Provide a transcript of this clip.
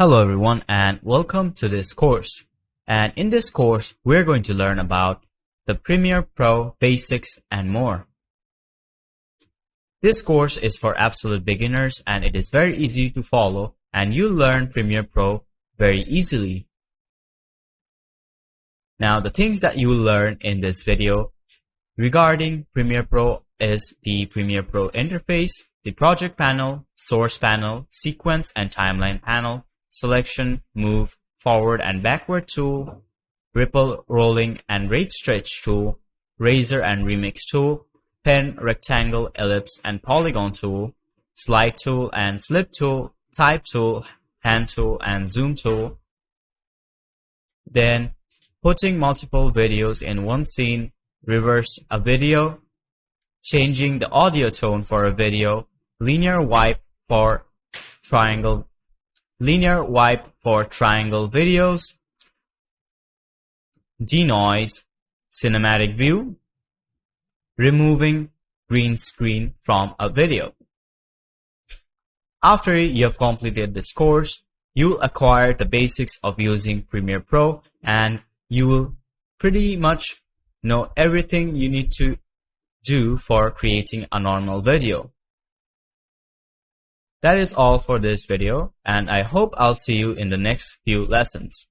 Hello everyone and welcome to this course. And in this course, we're going to learn about the Premiere Pro basics and more. This course is for absolute beginners and it is very easy to follow and you'll learn Premiere Pro very easily. Now the things that you will learn in this video regarding Premiere Pro is the Premiere Pro interface, the project panel, source panel, sequence and timeline panel, selection, move, forward and backward tool, ripple, rolling and rate stretch tool, razor and remix tool, pen, rectangle, ellipse and polygon tool, slide tool and slip tool, type tool, hand tool and zoom tool. Then putting multiple videos in one scene, reverse a video, changing the audio tone for a video, linear wipe for triangle videos, denoise, cinematic view, removing green screen from a video. After you have completed this course, you will acquire the basics of using Premiere Pro and you will pretty much know everything you need to do for creating a normal video. That is all for this video and I hope I'll see you in the next few lessons.